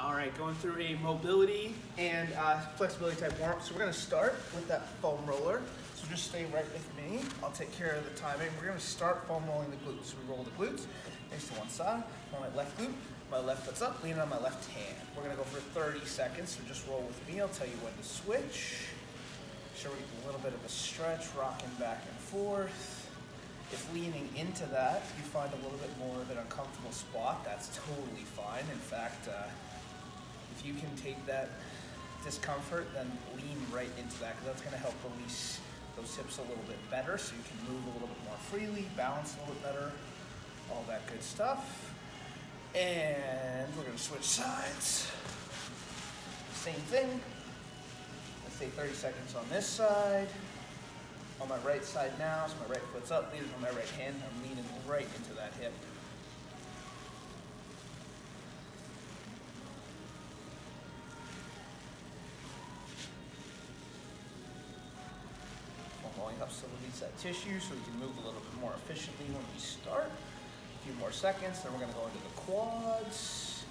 All right, going through a mobility and flexibility type warm-up. So we're gonna start with that foam roller. So just stay right with me. I'll take care of the timing. We're gonna start foam rolling the glutes. So we roll the glutes, face to one side, on my left glute, my left foot's up, leaning on my left hand. We're gonna go for 30 seconds, so just roll with me. I'll tell you when to switch. Sure, we get a little bit of a stretch, rocking back and forth. If leaning into that, you find a little bit more of an uncomfortable spot, that's totally fine. In fact, if you can take that discomfort, then lean right into that, because that's gonna help release those hips a little bit better, so you can move a little bit more freely, balance a little bit better, all that good stuff. And we're gonna switch sides. Same thing. Let's say 30 seconds on this side. On my right side now, so my right foot's up, leaning on my right hand, I'm leaning right into that hip. Rolling up so release that tissue so we can move a little bit more efficiently when we start. A few more seconds, then we're gonna go into the quads.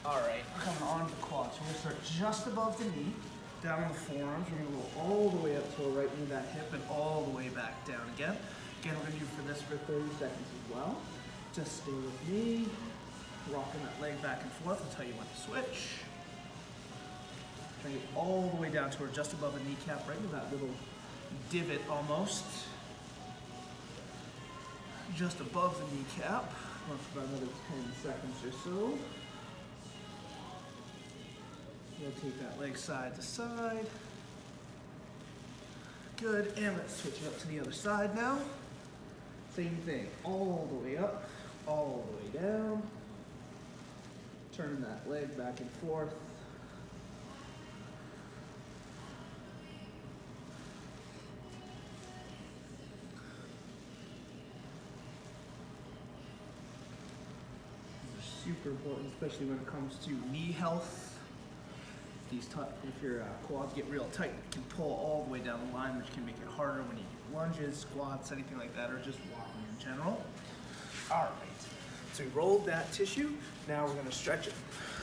All right, we're coming on to the quads. So we're gonna start just above the knee. Down on the forearms, we're gonna go all the way up to right into that hip and all the way back down again. Again, we're gonna do for this for 30 seconds as well. Just stay with me, rocking that leg back and forth. I'll tell you when to switch. Trying to get all the way down to just above the kneecap, right into that little divot almost. Just above the kneecap. Going for about another 10 seconds or so. Rotate that leg side to side. Good, and let's switch it up to the other side now. Same thing, all the way up, all the way down. Turning that leg back and forth. These are super important, especially when it comes to knee health. If your quads get real tight, you can pull all the way down the line, which can make it harder when you do lunges, squats, anything like that, or just walking in general. All right, so we rolled that tissue. Now we're gonna stretch it.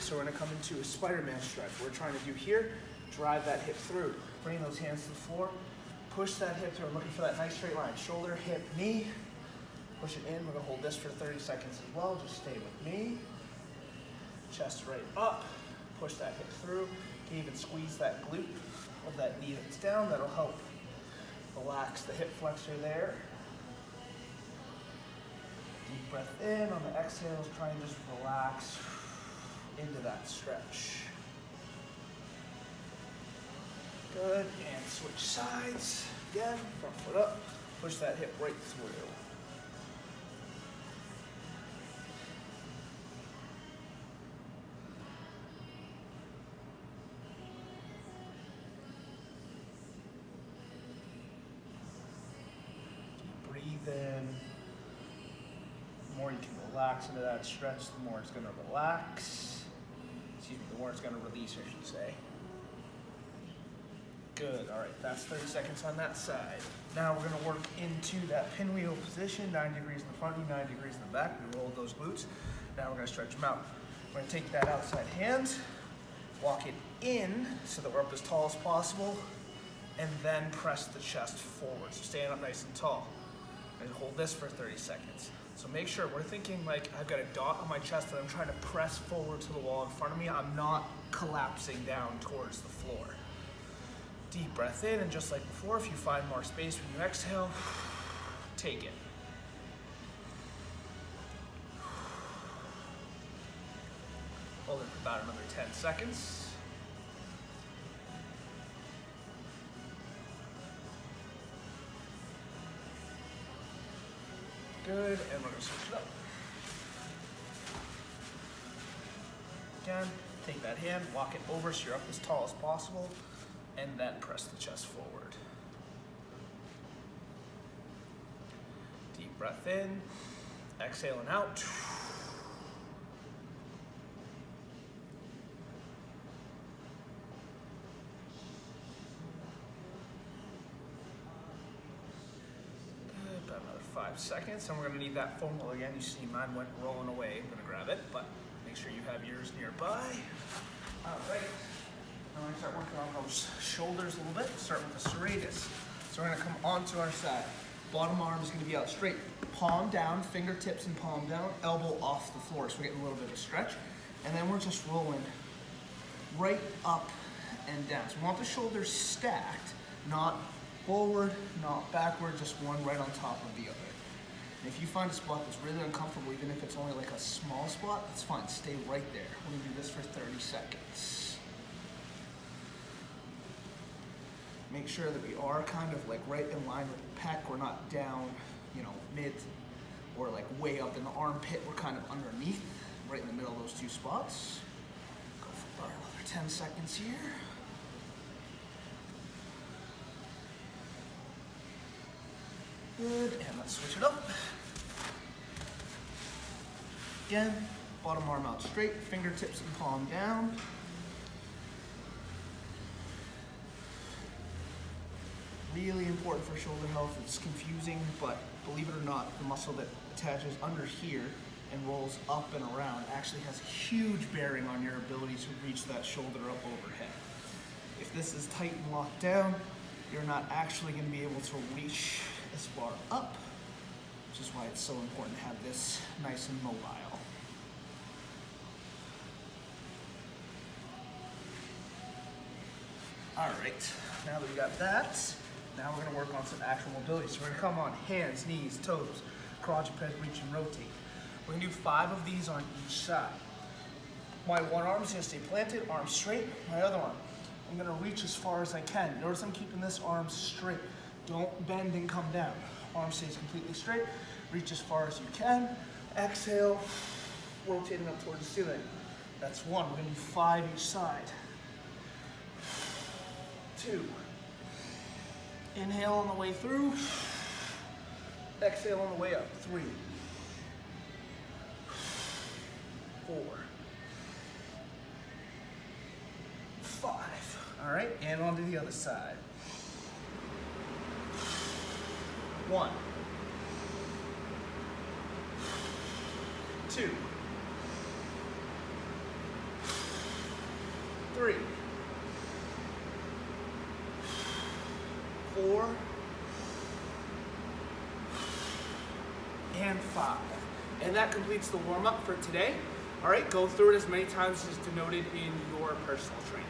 So we're gonna come into a Spiderman stretch. What we're trying to do here, drive that hip through. Bring those hands to the floor, push that hip through. I'm looking for that nice straight line. Shoulder, hip, knee. Push it in. We're gonna hold this for 30 seconds as well. Just stay with me. Chest right up. Push that hip through. You can even squeeze that glute of that knee that's down. That'll help relax the hip flexor there. Deep breath in. On the exhales, try and just relax into that stretch. Good, and switch sides. Again, front foot up. Push that hip right through. Then the more you can relax into that stretch, the more it's going to relax. Excuse me, the more it's going to release, I should say. Good, all right, that's 30 seconds on that side. Now we're going to work into that pinwheel position, 90 degrees in the front, 90 degrees in the back. We roll those glutes. Now we're going to stretch them out. We're going to take that outside hand, walk it in so that we're up as tall as possible, and then press the chest forward. So stand up nice and tall. And hold this for 30 seconds. So make sure, we're thinking like I've got a dot on my chest that I'm trying to press forward to the wall in front of me. I'm not collapsing down towards the floor. Deep breath in, and just like before, if you find more space when you exhale, take it. Hold it for about another 10 seconds. Good, and we're gonna switch it up. Again, take that hand, walk it over so you're up as tall as possible, and then press the chest forward. Deep breath in, exhaling out. About another 5 seconds, and we're gonna need that foam roll again. You see mine went rolling away. I'm gonna grab it, but make sure you have yours nearby. All right, now we're gonna start working on those shoulders a little bit. Start with the serratus. So we're gonna come onto our side. Bottom arm is gonna be out straight. Palm down, fingertips and palm down, elbow off the floor. So we're getting a little bit of a stretch. And then we're just rolling right up and down. So we want the shoulders stacked, not forward, not backward, just one right on top of the other. And if you find a spot that's really uncomfortable, even if it's only like a small spot, that's fine, stay right there. We're gonna do this for 30 seconds. Make sure that we are kind of like right in line with the pec. We're not down, you know, mid or like way up in the armpit. We're kind of underneath, right in the middle of those two spots. Go for about another 10 seconds here. Good, and let's switch it up. Again, bottom arm out straight, fingertips and palm down. Really important for shoulder health. It's confusing, but believe it or not, the muscle that attaches under here and rolls up and around actually has a huge bearing on your ability to reach that shoulder up overhead. If this is tight and locked down, you're not actually going to be able to reach as far up, which is why it's so important to have this nice and mobile. All right, now that we got that, now we're gonna work on some actual mobility. So we're gonna come on hands, knees, toes, quadruped, reach and rotate. We're gonna do 5 of these on each side. My one arm is gonna stay planted, arm straight. My other arm, I'm gonna reach as far as I can. Notice I'm keeping this arm straight. Don't bend and come down. Arm stays completely straight. Reach as far as you can. Exhale, rotating up towards the ceiling. That's 1. We're gonna do 5 each side. 2. Inhale on the way through. Exhale on the way up. 3. 4. 5. All right, and on to the other side. 1. 2. 3. 4. And 5. And that completes the warm-up for today. All right, go through it as many times as denoted in your personal training.